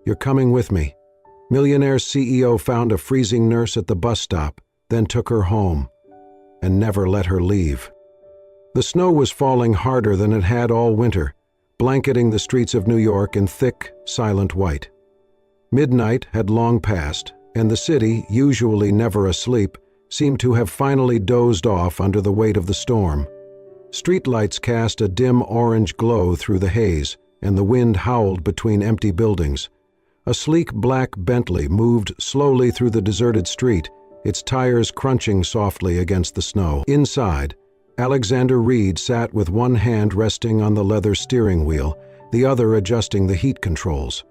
You're coming with me." Millionaire CEO found a freezing nurse at the bus stop, then took her home, and never let her leave. The snow was falling harder than it had all winter, blanketing the streets of New York in thick, silent white. Midnight had long passed, and the city, usually never asleep, seemed to have finally dozed off under the weight of the storm. Streetlights cast a dim orange glow through the haze, and the wind howled between empty buildings. A sleek black Bentley moved slowly through the deserted street, its tires crunching softly against the snow. Inside, Alexander Reed sat with one hand resting on the leather steering wheel, the other adjusting the heat controls.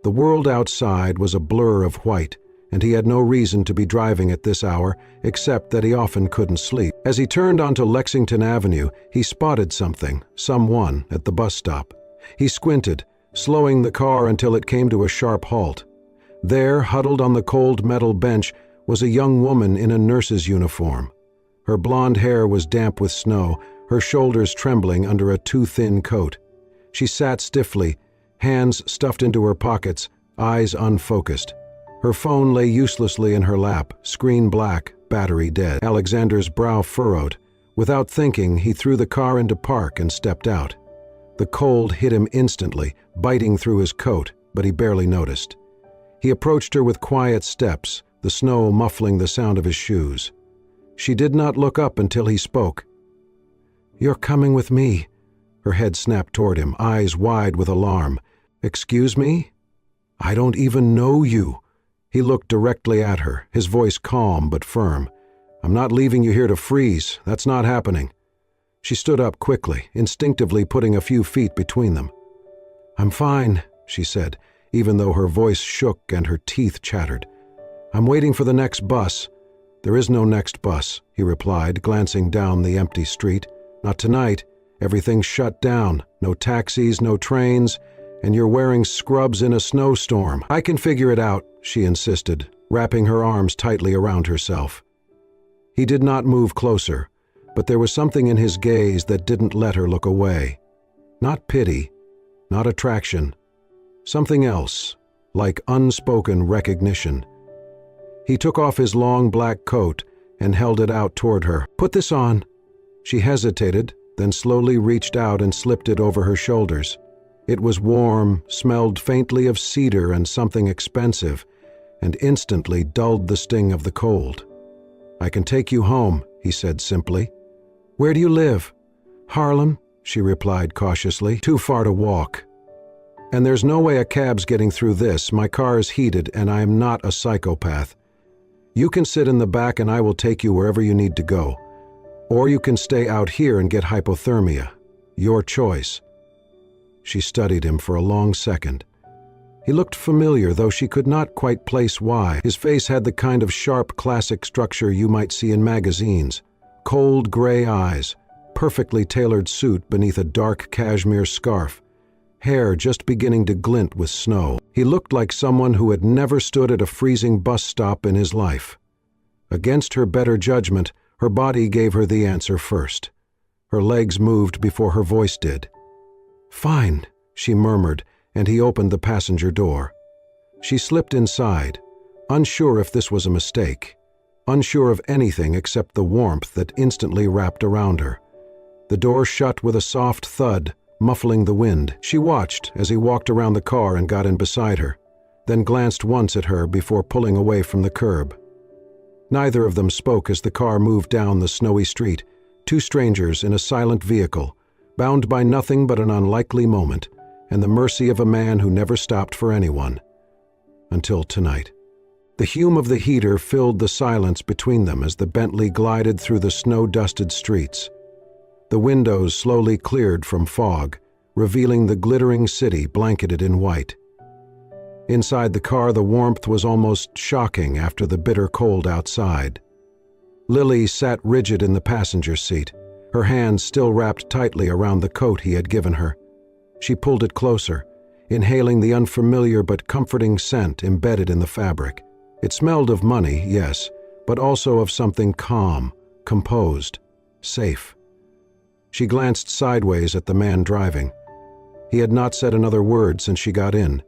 The world outside was a blur of white, and he had no reason to be driving at this hour except that he often couldn't sleep. As he turned onto Lexington Avenue, he spotted someone at the bus stop. He squinted, slowing the car until it came to a sharp halt. There, huddled on the cold metal bench, was a young woman in a nurse's uniform. Her blonde hair was damp with snow, her shoulders trembling under a too-thin coat. She sat stiffly, hands stuffed into her pockets, eyes unfocused. Her phone lay uselessly in her lap, screen black, battery dead. Alexander's brow furrowed. Without thinking, he threw the car into park and stepped out. The cold hit him instantly, biting through his coat, but he barely noticed. He approached her with quiet steps, the snow muffling the sound of his shoes. She did not look up until he spoke. "You're coming with me." Her head snapped toward him, eyes wide with alarm. "Excuse me? I don't even know you." He looked directly at her, his voice calm but firm. "I'm not leaving you here to freeze. That's not happening." She stood up quickly, instinctively putting a few feet between them. "I'm fine," she said, even though her voice shook and her teeth chattered. "I'm waiting for the next bus." "There is no next bus," he replied, glancing down the empty street. "Not tonight. Everything's shut down. No taxis, no trains, and you're wearing scrubs in a snowstorm." "I can figure it out," she insisted, wrapping her arms tightly around herself. He did not move closer, but there was something in his gaze that didn't let her look away. Not pity, not attraction. Something else, like unspoken recognition. He took off his long black coat and held it out toward her. "Put this on." She hesitated, then slowly reached out and slipped it over her shoulders. It was warm, smelled faintly of cedar and something expensive, and instantly dulled the sting of the cold. "I can take you home," he said simply. "Where do you live?" "Harlem," she replied cautiously. "Too far to walk." "And there's no way a cab's getting through this. My car is heated and I am not a psychopath. You can sit in the back and I will take you wherever you need to go. Or you can stay out here and get hypothermia. Your choice." She studied him for a long second. He looked familiar, though she could not quite place why. His face had the kind of sharp classic structure you might see in magazines. Cold gray eyes, perfectly tailored suit beneath a dark cashmere scarf, hair just beginning to glint with snow. He looked like someone who had never stood at a freezing bus stop in his life. Against her better judgment, her body gave her the answer first. Her legs moved before her voice did. "Fine," she murmured, and he opened the passenger door. She slipped inside, unsure if this was a mistake, unsure of anything except the warmth that instantly wrapped around her. The door shut with a soft thud, muffling the wind. She watched as he walked around the car and got in beside her, then glanced once at her before pulling away from the curb. Neither of them spoke as the car moved down the snowy street, two strangers in a silent vehicle, bound by nothing but an unlikely moment and the mercy of a man who never stopped for anyone. Until tonight. The hume of the heater filled the silence between them as the Bentley glided through the snow-dusted streets. The windows slowly cleared from fog, revealing the glittering city blanketed in white. Inside the car, the warmth was almost shocking after the bitter cold outside. Lily sat rigid in the passenger seat, her hands still wrapped tightly around the coat he had given her. She pulled it closer, inhaling the unfamiliar but comforting scent embedded in the fabric. It smelled of money, yes, but also of something calm, composed, safe. She glanced sideways at the man driving. He had not said another word since she got in.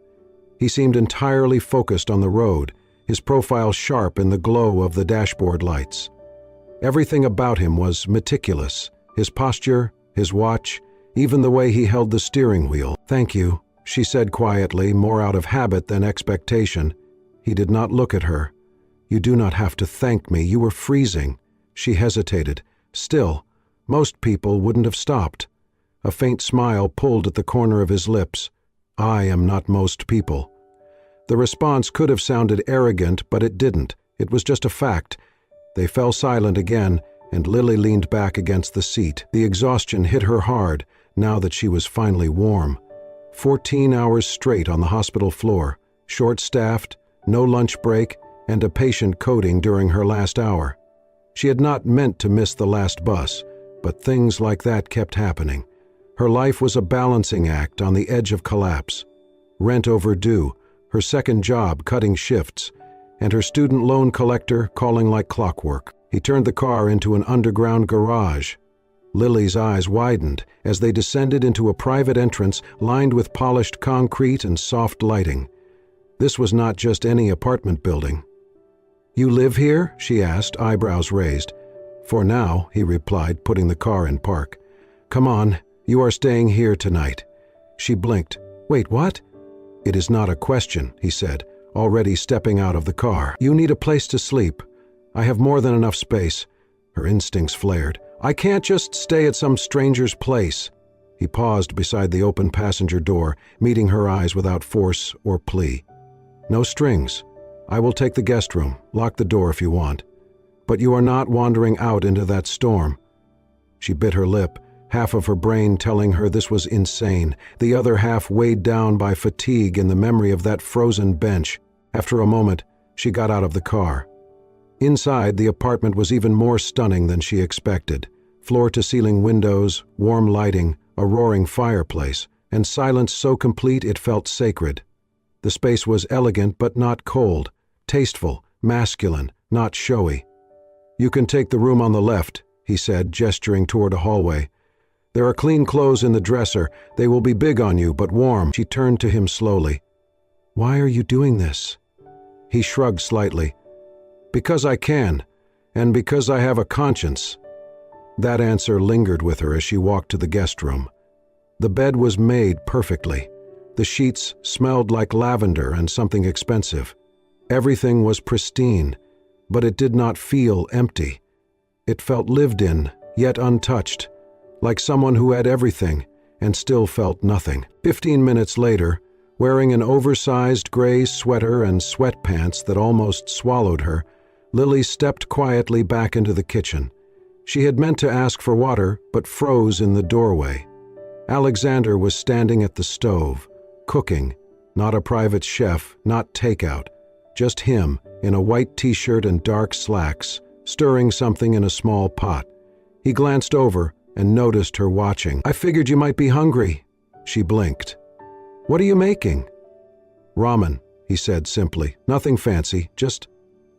He seemed entirely focused on the road, his profile sharp in the glow of the dashboard lights. Everything about him was meticulous, his posture, his watch, even the way he held the steering wheel. "Thank you," she said quietly, more out of habit than expectation. He did not look at her. "You do not have to thank me. You were freezing." She hesitated. Still, most people wouldn't have stopped. A faint smile pulled at the corner of his lips. "I am not most people." The response could have sounded arrogant, but it didn't. It was just a fact. They fell silent again, and Lily leaned back against the seat. The exhaustion hit her hard, now that she was finally warm. 14 hours straight on the hospital floor, short-staffed, no lunch break, and a patient coding during her last hour. She had not meant to miss the last bus, but things like that kept happening. Her life was a balancing act on the edge of collapse. Rent overdue, her second job cutting shifts, and her student loan collector calling like clockwork. He turned the car into an underground garage. Lily's eyes widened as they descended into a private entrance lined with polished concrete and soft lighting. This was not just any apartment building. "You live here?" she asked, eyebrows raised. "For now," he replied, putting the car in park. "Come on, you are staying here tonight." She blinked. "Wait, what?" "It is not a question," he said, already stepping out of the car. "You need a place to sleep. I have more than enough space." Her instincts flared. "I can't just stay at some stranger's place." He paused beside the open passenger door, meeting her eyes without force or plea. "No strings. I will take the guest room. Lock the door if you want. But you are not wandering out into that storm." She bit her lip, half of her brain telling her this was insane, the other half weighed down by fatigue and the memory of that frozen bench. After a moment, she got out of the car. Inside, the apartment was even more stunning than she expected. Floor-to-ceiling windows, warm lighting, a roaring fireplace, and silence so complete it felt sacred. The space was elegant but not cold, tasteful, masculine, not showy. "You can take the room on the left," he said, gesturing toward a hallway. "There are clean clothes in the dresser. They will be big on you, but warm." She turned to him slowly. "Why are you doing this?" He shrugged slightly. "Because I can, and because I have a conscience." That answer lingered with her as she walked to the guest room. The bed was made perfectly. The sheets smelled like lavender and something expensive. Everything was pristine, but it did not feel empty. It felt lived in, yet untouched, like someone who had everything and still felt nothing. 15 minutes later, wearing an oversized gray sweater and sweatpants that almost swallowed her, Lily stepped quietly back into the kitchen. She had meant to ask for water, but froze in the doorway. Alexander was standing at the stove, cooking, not a private chef, not takeout, just him in a white t-shirt and dark slacks, stirring something in a small pot. He glanced over and noticed her watching. "I figured you might be hungry." She blinked. "What are you making?" "Ramen," he said simply. "Nothing fancy, just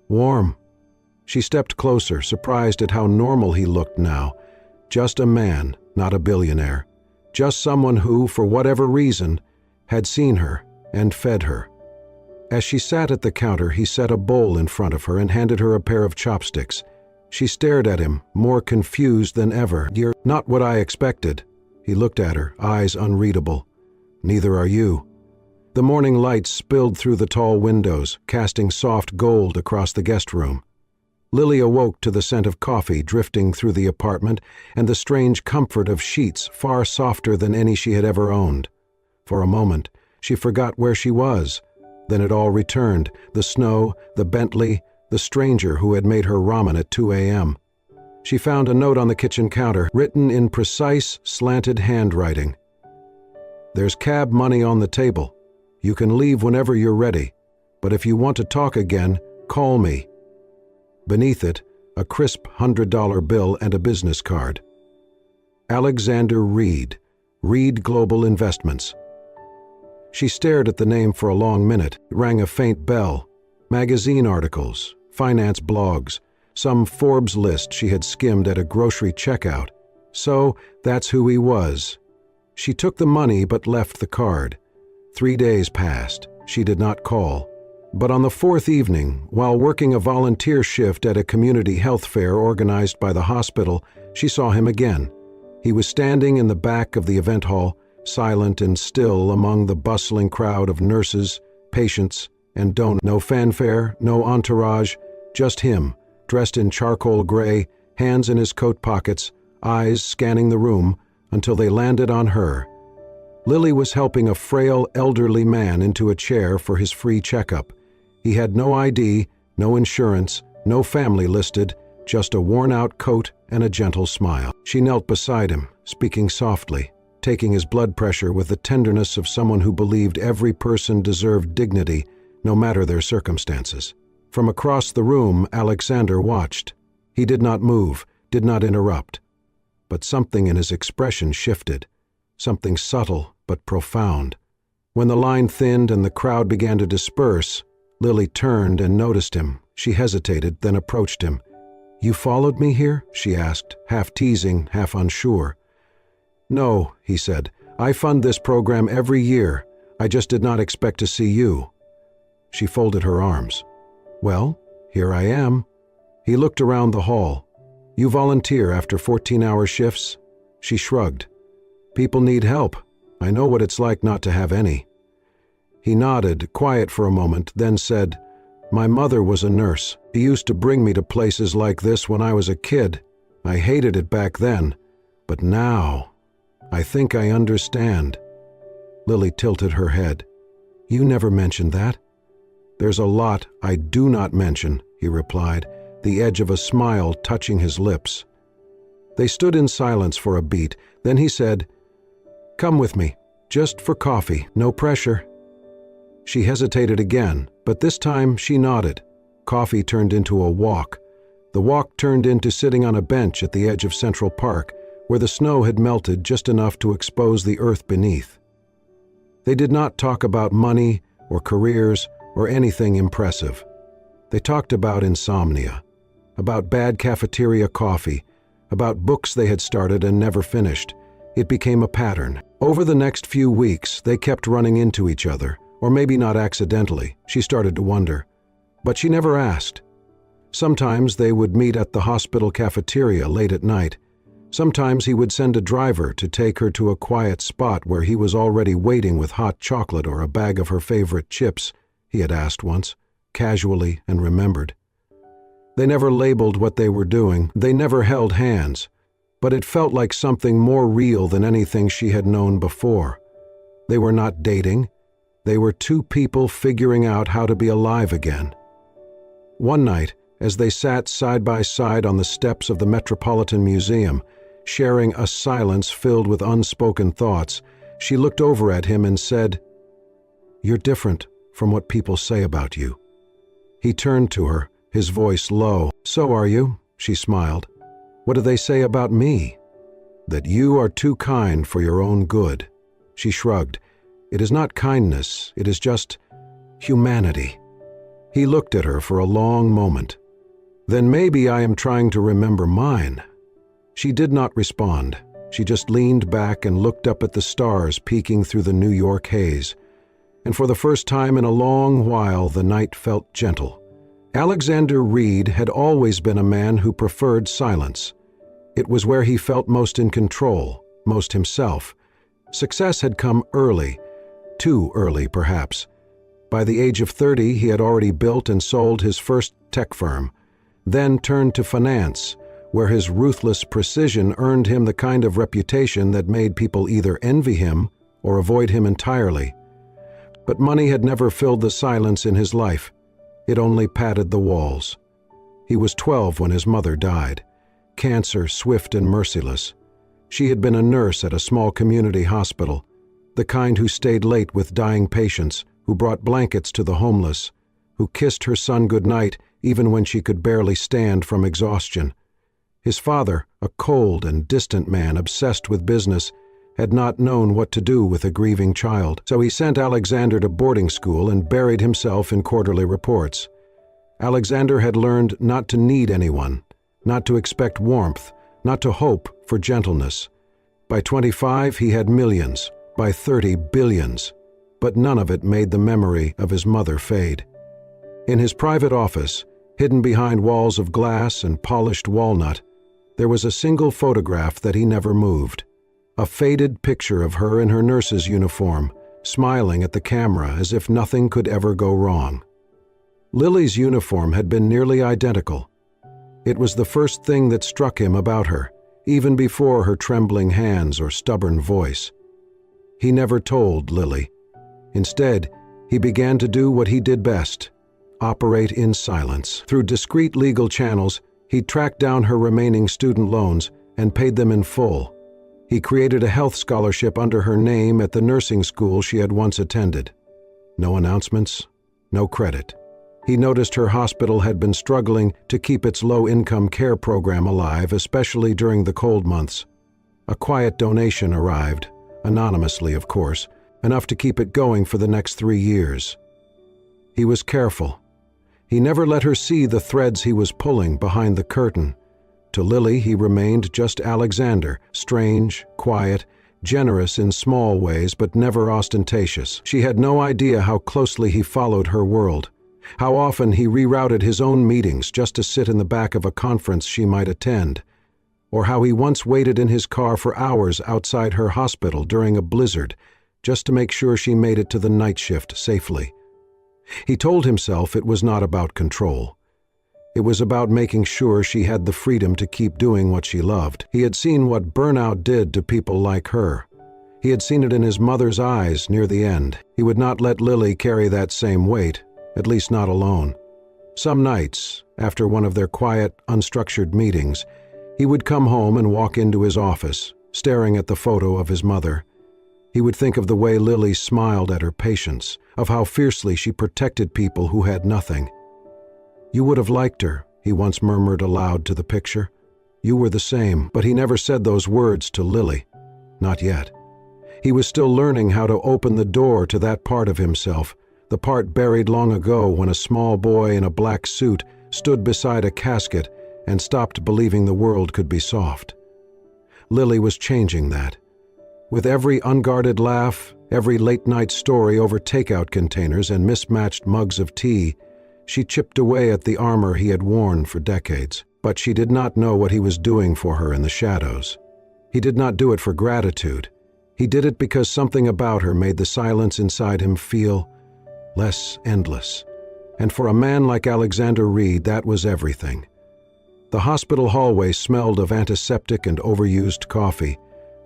warm." She stepped closer, surprised at how normal he looked now. Just a man, not a billionaire. Just someone who, for whatever reason, had seen her and fed her. As she sat at the counter, he set a bowl in front of her and handed her a pair of chopsticks. She stared at him, more confused than ever. "You're not what I expected." He looked at her, eyes unreadable. "Neither are you." The morning light spilled through the tall windows, casting soft gold across the guest room. Lily awoke to the scent of coffee drifting through the apartment and the strange comfort of sheets far softer than any she had ever owned. For a moment, she forgot where she was. Then it all returned, the snow, the Bentley, the stranger who had made her ramen at 2 a.m. She found a note on the kitchen counter, written in precise, slanted handwriting. "There's cab money on the table. You can leave whenever you're ready, but if you want to talk again, call me." Beneath it, a crisp $100 bill and a business card. Alexander Reed, Reed Global Investments. She stared at the name for a long minute. It rang a faint bell. Magazine articles, finance blogs, some Forbes list she had skimmed at a grocery checkout. So, that's who he was. She took the money but left the card. 3 days passed. she did not call. But on the fourth evening, while working a volunteer shift at a community health fair organized by the hospital, she saw him again. He was standing in the back of the event hall, silent and still among the bustling crowd of nurses, patients, and donors. No fanfare, no entourage, just him, dressed in charcoal gray, hands in his coat pockets, eyes scanning the room until they landed on her. Lily was helping a frail, elderly man into a chair for his free checkup. He had no ID, no insurance, no family listed, just a worn-out coat and a gentle smile. She knelt beside him, speaking softly, taking his blood pressure with the tenderness of someone who believed every person deserved dignity, no matter their circumstances. From across the room, Alexander watched. He did not move, did not interrupt. But something in his expression shifted, something subtle but profound. When the line thinned and the crowd began to disperse, Lily turned and noticed him. She hesitated, then approached him. "You followed me here?" she asked, half teasing, half unsure. "No," he said. "I fund this program every year. I just did not expect to see you." She folded her arms. "Well, here I am." He looked around the hall. "You volunteer after 14-hour shifts?" She shrugged. "People need help. I know what it's like not to have any." He nodded, quiet for a moment, then said, "My mother was a nurse. She used to bring me to places like this when I was a kid. I hated it back then, but now, I think I understand." Lily tilted her head. "You never mentioned that." "There's a lot I do not mention," he replied, the edge of a smile touching his lips. They stood in silence for a beat, then he said, "Come with me, just for coffee, no pressure." She hesitated again, but this time she nodded. Coffee turned into a walk. The walk turned into sitting on a bench at the edge of Central Park, where the snow had melted just enough to expose the earth beneath. They did not talk about money or careers or anything impressive. They talked about insomnia, about bad cafeteria coffee, about books they had started and never finished. It became a pattern. Over the next few weeks, they kept running into each other, or maybe not accidentally, she started to wonder. But she never asked. Sometimes they would meet at the hospital cafeteria late at night. Sometimes he would send a driver to take her to a quiet spot where he was already waiting with hot chocolate or a bag of her favorite chips, he had asked once, casually and remembered. They never labeled what they were doing, they never held hands, but it felt like something more real than anything she had known before. They were not dating. They were two people figuring out how to be alive again. One night, as they sat side by side on the steps of the Metropolitan Museum, sharing a silence filled with unspoken thoughts, she looked over at him and said, "You're different from what people say about you." He turned to her, his voice low. "So are you," she smiled. "What do they say about me?" "That you are too kind for your own good." She shrugged. "It is not kindness, it is just humanity." He looked at her for a long moment. "Then maybe I am trying to remember mine." She did not respond. She just leaned back and looked up at the stars peeking through the New York haze. And for the first time in a long while, the night felt gentle. Alexander Reed had always been a man who preferred silence. It was where he felt most in control, most himself. Success had come early, too early perhaps. By the age of 30, he had already built and sold his first tech firm, then turned to finance, where his ruthless precision earned him the kind of reputation that made people either envy him or avoid him entirely. But money had never filled the silence in his life. It only padded the walls. He was 12 when his mother died. Cancer swift and merciless. She had been a nurse at a small community hospital, the kind who stayed late with dying patients, who brought blankets to the homeless, who kissed her son goodnight even when she could barely stand from exhaustion. His father, a cold and distant man obsessed with business, had not known what to do with a grieving child, so he sent Alexander to boarding school and buried himself in quarterly reports. Alexander had learned not to need anyone, not to expect warmth, not to hope for gentleness. By 25, he had millions. By 30, billions. but none of it made the memory of his mother fade. In his private office, hidden behind walls of glass and polished walnut, there was a single photograph that he never moved. A faded picture of her in her nurse's uniform, smiling at the camera as if nothing could ever go wrong. Lily's uniform had been nearly identical. It was the first thing that struck him about her, even before her trembling hands or stubborn voice. He never told Lily. Instead, he began to do what he did best: operate in silence. Through discreet legal channels, he tracked down her remaining student loans and paid them in full. He created a health scholarship under her name at the nursing school she had once attended. No announcements, no credit. He noticed her hospital had been struggling to keep its low-income care program alive, especially during the cold months. A quiet donation arrived, anonymously of course, enough to keep it going for the next 3 years. He was careful. He never let her see the threads he was pulling behind the curtain. To Lily, he remained just Alexander, strange, quiet, generous in small ways but never ostentatious. She had no idea how closely he followed her world, how often he rerouted his own meetings just to sit in the back of a conference she might attend, or how he once waited in his car for hours outside her hospital during a blizzard just to make sure she made it to the night shift safely. He told himself it was not about control. It was about making sure she had the freedom to keep doing what she loved. He had seen what burnout did to people like her. He had seen it in his mother's eyes near the end. He would not let Lily carry that same weight, at least not alone. Some nights, after one of their quiet, unstructured meetings, he would come home and walk into his office, staring at the photo of his mother. He would think of the way Lily smiled at her patients, of how fiercely she protected people who had nothing. "You would have liked her," he once murmured aloud to the picture. "You were the same," but he never said those words to Lily. Not yet. He was still learning how to open the door to that part of himself, the part buried long ago when a small boy in a black suit stood beside a casket and stopped believing the world could be soft. Lily was changing that. With every unguarded laugh, every late-night story over takeout containers and mismatched mugs of tea, she chipped away at the armor he had worn for decades. But she did not know what he was doing for her in the shadows. He did not do it for gratitude. He did it because something about her made the silence inside him feel less endless. And for a man like Alexander Reed, that was everything. The hospital hallway smelled of antiseptic and overused coffee.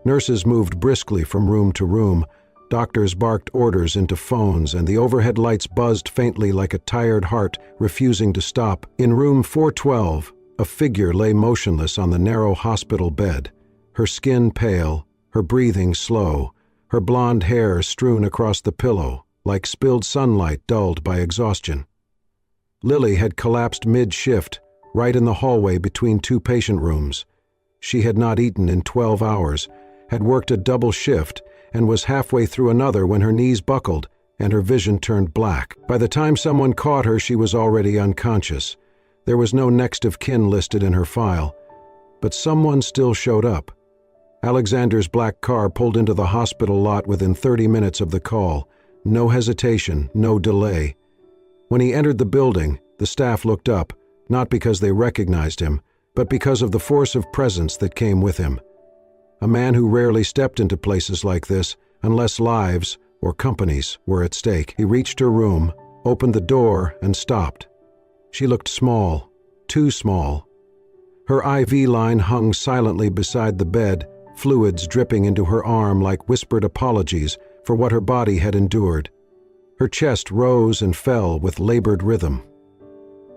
Nurses moved briskly from room to room. Doctors barked orders into phones, and the overhead lights buzzed faintly like a tired heart refusing to stop. In room 412, a figure lay motionless on the narrow hospital bed, her skin pale, her breathing slow, her blonde hair strewn across the pillow, like spilled sunlight dulled by exhaustion. Lily had collapsed mid-shift, right in the hallway between 2 patient rooms. She had not eaten in 12 hours, had worked a double shift, and was halfway through another when her knees buckled and her vision turned black. By the time someone caught her, she was already unconscious. There was no next of kin listed in her file, but someone still showed up. Alexander's black car pulled into the hospital lot within 30 minutes of the call. No hesitation, no delay. When he entered the building, the staff looked up, not because they recognized him, but because of the force of presence that came with him. A man who rarely stepped into places like this unless lives or companies were at stake. He reached her room, opened the door, and stopped. She looked small, too small. Her IV line hung silently beside the bed, fluids dripping into her arm like whispered apologies for what her body had endured. Her chest rose and fell with labored rhythm.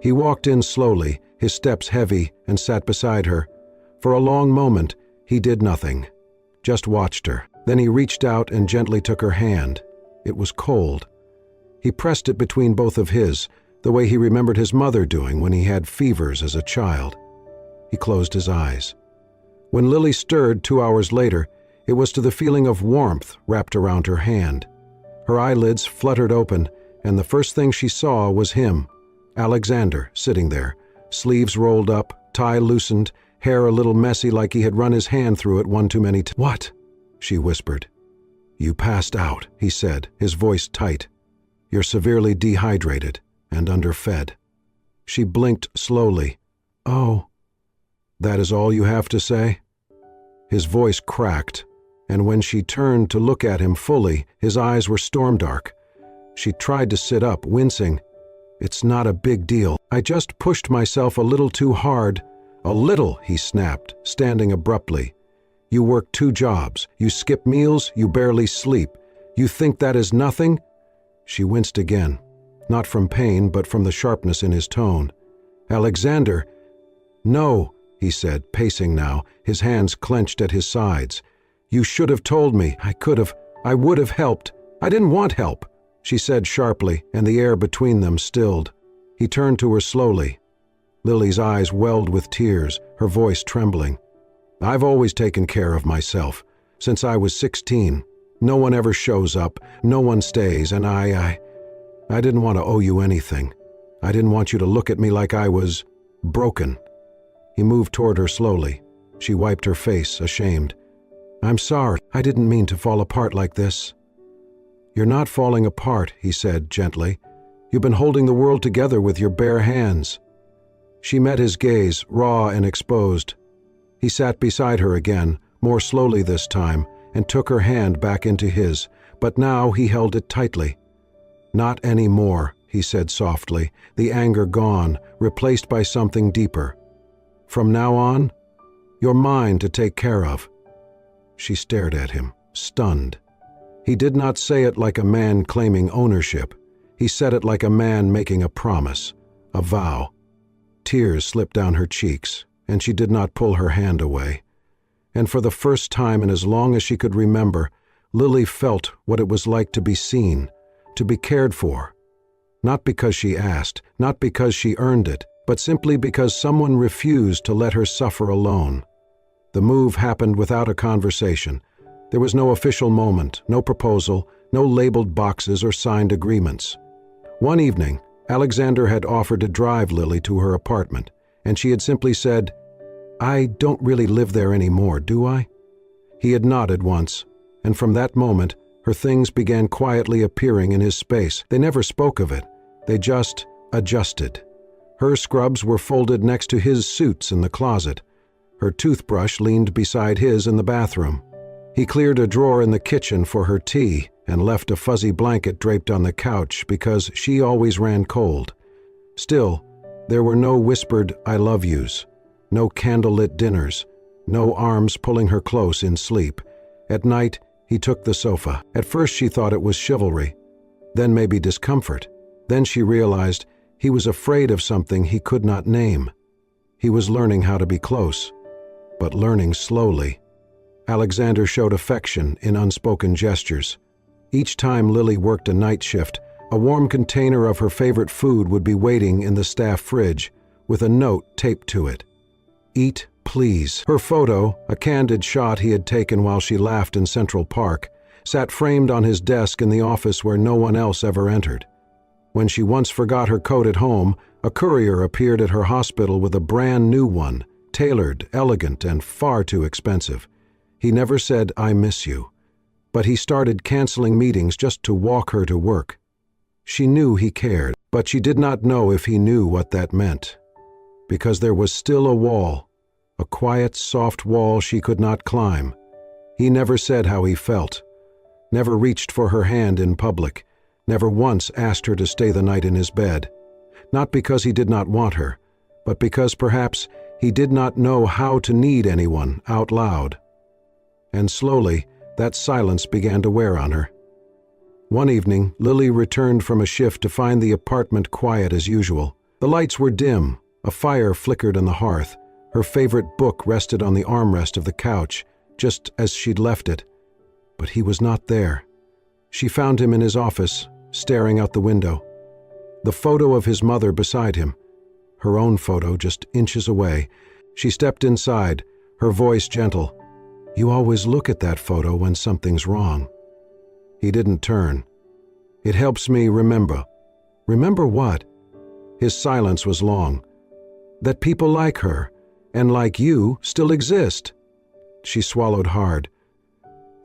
He walked in slowly, his steps heavy, and sat beside her. For a long moment, he did nothing, just watched her. Then he reached out and gently took her hand. It was cold. He pressed it between both of his, the way he remembered his mother doing when he had fevers as a child. He closed his eyes. When Lily stirred 2 hours later, it was to the feeling of warmth wrapped around her hand. Her eyelids fluttered open, and the first thing she saw was him, Alexander, sitting there, sleeves rolled up, tie loosened, hair a little messy like he had run his hand through it one too many times. "What?" she whispered. "You passed out," he said, his voice tight. "You're severely dehydrated and underfed." She blinked slowly. "Oh, that is all you have to say?" His voice cracked, and when she turned to look at him fully, his eyes were storm-dark. She tried to sit up, wincing. "It's not a big deal. I just pushed myself a little too hard." "A little," he snapped, standing abruptly. "You work 2 jobs. You skip meals. You barely sleep. You think that is nothing?" She winced again, not from pain, but from the sharpness in his tone. "Alexander." "No," he said, pacing now, his hands clenched at his sides. "You should have told me. I would have helped. I didn't want help," she said sharply, and the air between them stilled. He turned to her slowly. Lily's eyes welled with tears, her voice trembling. "I've always taken care of myself. Since I was 16. No one ever shows up, no one stays, and I didn't want to owe you anything. I didn't want you to look at me like I was broken." He moved toward her slowly. She wiped her face, ashamed. "I'm sorry. I didn't mean to fall apart like this." "You're not falling apart," he said gently. "You've been holding the world together with your bare hands." She met his gaze, raw and exposed. He sat beside her again, more slowly this time, and took her hand back into his, but now he held it tightly. "Not anymore," he said softly, the anger gone, replaced by something deeper. "From now on, you're mine to take care of." She stared at him, stunned. He did not say it like a man claiming ownership. He said it like a man making a promise, a vow. Tears slipped down her cheeks, and she did not pull her hand away. And for the first time in as long as she could remember, Lily felt what it was like to be seen, to be cared for. Not because she asked, not because she earned it, but simply because someone refused to let her suffer alone. The move happened without a conversation. There was no official moment, no proposal, no labeled boxes or signed agreements. One evening, Alexander had offered to drive Lily to her apartment, and she had simply said, "I don't really live there anymore, do I?" He had nodded once, and from that moment, her things began quietly appearing in his space. They never spoke of it. They just adjusted. Her scrubs were folded next to his suits in the closet. Her toothbrush leaned beside his in the bathroom. He cleared a drawer in the kitchen for her tea and left a fuzzy blanket draped on the couch because she always ran cold. Still, there were no whispered "I love yous," no candlelit dinners, no arms pulling her close in sleep. At night, he took the sofa. At first she thought it was chivalry, then maybe discomfort. Then she realized he was afraid of something he could not name. He was learning how to be close, but learning slowly. Alexander showed affection in unspoken gestures. Each time Lily worked a night shift, a warm container of her favorite food would be waiting in the staff fridge, with a note taped to it. "Eat, please." Her photo, a candid shot he had taken while she laughed in Central Park, sat framed on his desk in the office where no one else ever entered. When she once forgot her coat at home, a courier appeared at her hospital with a brand new one, tailored, elegant, and far too expensive. He never said, "I miss you," but he started canceling meetings just to walk her to work. She knew he cared, but she did not know if he knew what that meant. Because there was still a wall, a quiet, soft wall she could not climb. He never said how he felt, never reached for her hand in public, never once asked her to stay the night in his bed. Not because he did not want her, but because perhaps he did not know how to need anyone out loud. And slowly, that silence began to wear on her. One evening, Lily returned from a shift to find the apartment quiet as usual. The lights were dim, a fire flickered on the hearth, her favorite book rested on the armrest of the couch, just as she'd left it. But he was not there. She found him in his office, staring out the window. The photo of his mother beside him, her own photo just inches away. She stepped inside, her voice gentle. "You always look at that photo when something's wrong." He didn't turn. "It helps me remember." "Remember what?" His silence was long. "That people like her, and like you, still exist." She swallowed hard.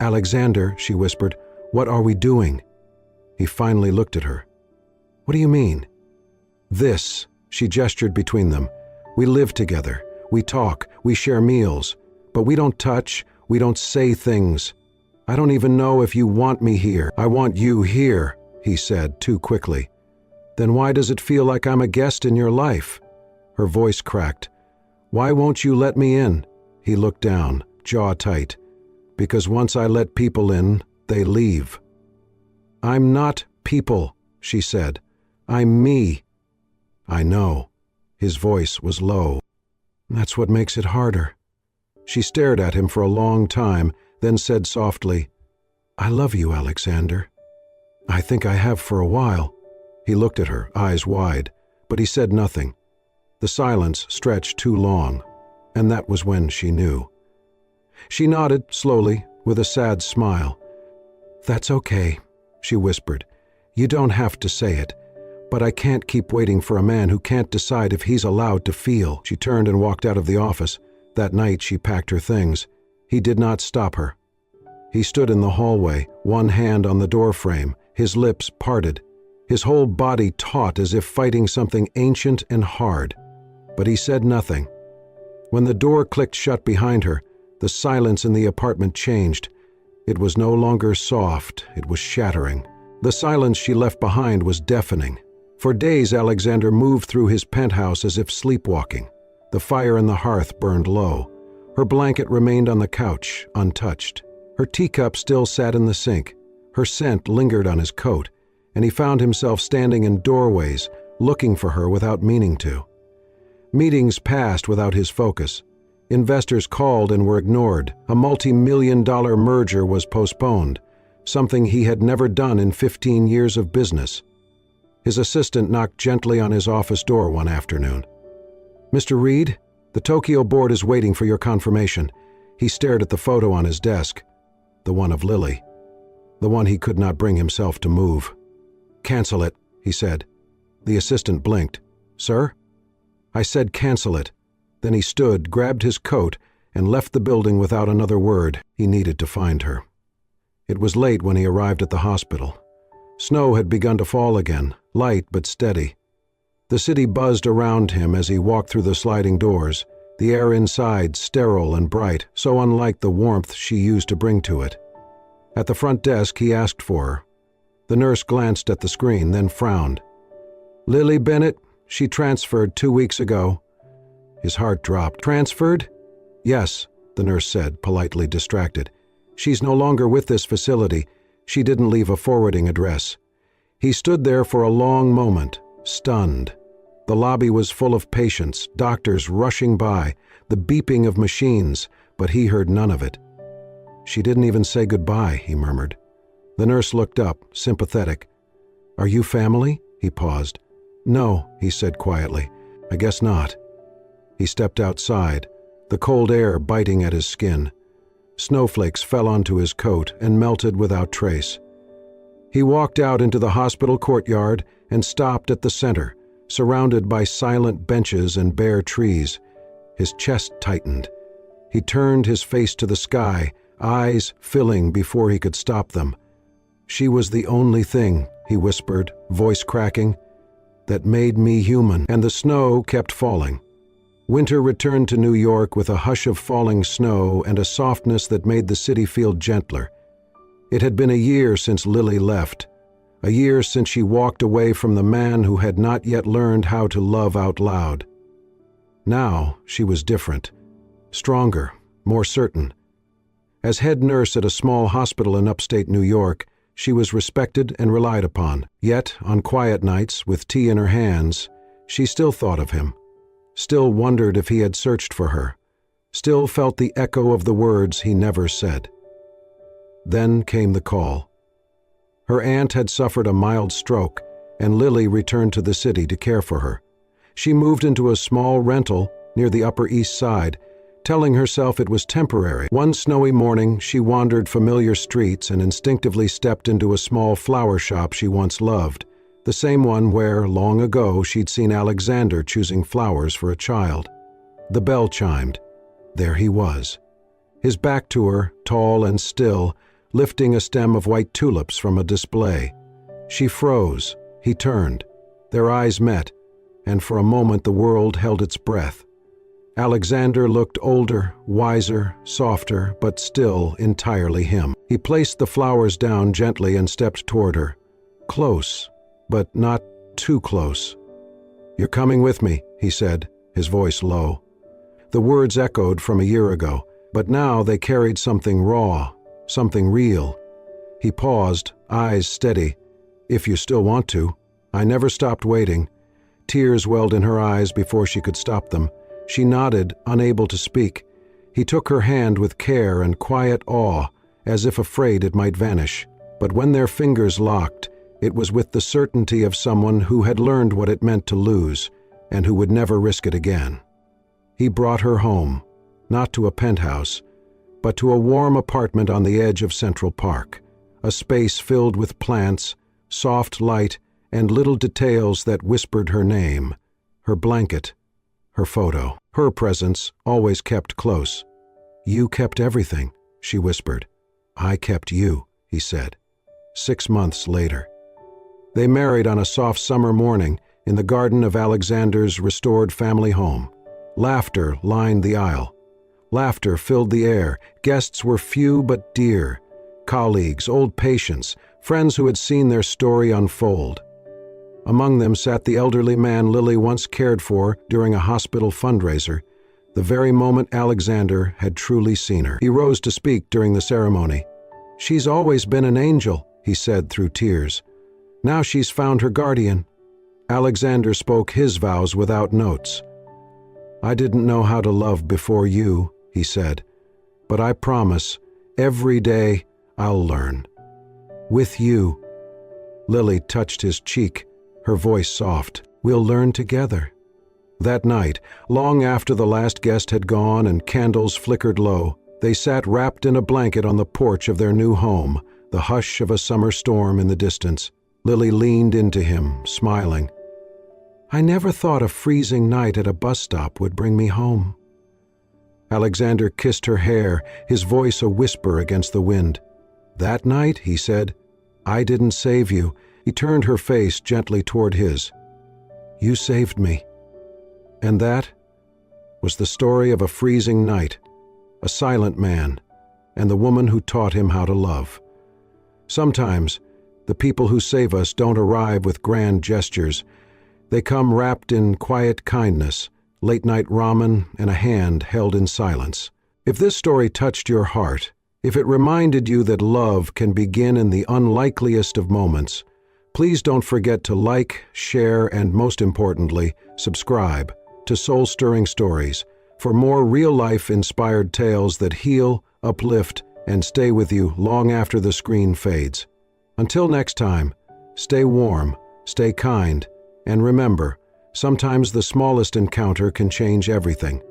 "Alexander," she whispered, What are we doing?" He finally looked at her. "What do you mean?" "This," she gestured between them. "We live together. We talk. We share meals. But we don't touch. We don't say things. I don't even know if you want me here." "I want you here," he said too quickly. "Then why does it feel like I'm a guest in your life?" Her voice cracked. "Why won't you let me in?" He looked down, jaw tight. "Because once I let people in, they leave." "I'm not people," she said. "I'm me." "I know." His voice was low. "That's what makes it harder." She stared at him for a long time, then said softly, "I love you, Alexander. I think I have for a while." He looked at her, eyes wide, but he said nothing. The silence stretched too long, and that was when she knew. She nodded slowly, with a sad smile. "That's okay," she whispered. "You don't have to say it, but I can't keep waiting for a man who can't decide if he's allowed to feel." She turned and walked out of the office. That night she packed her things. He did not stop her. He stood in the hallway, one hand on the doorframe, his lips parted, his whole body taut as if fighting something ancient and hard. But he said nothing. When the door clicked shut behind her, the silence in the apartment changed. It was no longer soft, it was shattering. The silence she left behind was deafening. For days Alexander moved through his penthouse as if sleepwalking. The fire in the hearth burned low. Her blanket remained on the couch, untouched. Her teacup still sat in the sink. Her scent lingered on his coat, and he found himself standing in doorways, looking for her without meaning to. Meetings passed without his focus. Investors called and were ignored. A multi-million-dollar merger was postponed, something he had never done in 15 years of business. His assistant knocked gently on his office door one afternoon. "Mr. Reed, the Tokyo board is waiting for your confirmation." He stared at the photo on his desk, the one of Lily, the one he could not bring himself to move. "Cancel it," he said. The assistant blinked. "Sir?" "I said cancel it." Then he stood, grabbed his coat, and left the building without another word. He needed to find her. It was late when he arrived at the hospital. Snow had begun to fall again, light but steady. The city buzzed around him as he walked through the sliding doors, the air inside sterile and bright, so unlike the warmth she used to bring to it. At the front desk, he asked for her. The nurse glanced at the screen, then frowned. "Lily Bennett, she transferred 2 weeks ago." His heart dropped. "Transferred?" "Yes," the nurse said, politely distracted. "She's no longer with this facility. She didn't leave a forwarding address." He stood there for a long moment, stunned. The lobby was full of patients, doctors rushing by, the beeping of machines, but he heard none of it. "She didn't even say goodbye," he murmured. The nurse looked up, sympathetic. "Are you family?" He paused. "No," he said quietly. "I guess not." He stepped outside, the cold air biting at his skin. Snowflakes fell onto his coat and melted without trace. He walked out into the hospital courtyard and stopped at the center, surrounded by silent benches and bare trees. His chest tightened. He turned his face to the sky, eyes filling before he could stop them. "She was the only thing," he whispered, voice cracking, "that made me human." And the snow kept falling. Winter returned to New York with a hush of falling snow and a softness that made the city feel gentler. It had been a year since Lily left, a year since she walked away from the man who had not yet learned how to love out loud. Now she was different, stronger, more certain. As head nurse at a small hospital in upstate New York, she was respected and relied upon. Yet, on quiet nights, with tea in her hands, she still thought of him, still wondered if he had searched for her, still felt the echo of the words he never said. Then came the call. Her aunt had suffered a mild stroke, and Lily returned to the city to care for her. She moved into a small rental near the Upper East Side, telling herself it was temporary. One snowy morning, she wandered familiar streets and instinctively stepped into a small flower shop she once loved, the same one where, long ago, she'd seen Alexander choosing flowers for a child. The bell chimed. There he was. His back to her, tall and still, lifting a stem of white tulips from a display. She froze. He turned. Their eyes met, and for a moment the world held its breath. Alexander looked older, wiser, softer, but still entirely him. He placed the flowers down gently and stepped toward her. Close, but not too close. "You're coming with me," he said, his voice low. The words echoed from a year ago, but now they carried something raw, something real. He paused, eyes steady. "If you still want to." I never stopped waiting. Tears welled in her eyes before she could stop them. She nodded, unable to speak. He took her hand with care and quiet awe, as if afraid it might vanish. But when their fingers locked, it was with the certainty of someone who had learned what it meant to lose, and who would never risk it again. He brought her home, not to a penthouse, but to a warm apartment on the edge of Central Park, a space filled with plants, soft light, and little details that whispered her name, her blanket, her photo. Her presence, always kept close. "You kept everything," she whispered. "I kept you," he said. 6 months later. They married on a soft summer morning in the garden of Alexander's restored family home. Laughter lined the aisle. Laughter filled the air. Guests were few but dear. Colleagues, old patients, friends who had seen their story unfold. Among them sat the elderly man Lily once cared for during a hospital fundraiser, the very moment Alexander had truly seen her. He rose to speak during the ceremony. "She's always been an angel," he said through tears. "Now she's found her guardian." Alexander spoke his vows without notes. "I didn't know how to love before you," he said, "but I promise, every day I'll learn. With you." Lily touched his cheek, her voice soft. "We'll learn together." That night, long after the last guest had gone and candles flickered low, they sat wrapped in a blanket on the porch of their new home, the hush of a summer storm in the distance. Lily leaned into him, smiling. "I never thought a freezing night at a bus stop would bring me home." Alexander kissed her hair, his voice a whisper against the wind. "That night," he said, "I didn't save you." He turned her face gently toward his. "You saved me." And that was the story of a freezing night, a silent man, and the woman who taught him how to love. Sometimes, the people who save us don't arrive with grand gestures. They come wrapped in quiet kindness, late-night ramen, and a hand held in silence. If this story touched your heart, if it reminded you that love can begin in the unlikeliest of moments, please don't forget to like, share, and most importantly, subscribe to Soul Stirring Stories for more real-life inspired tales that heal, uplift, and stay with you long after the screen fades. Until next time, stay warm, stay kind, and remember, sometimes the smallest encounter can change everything.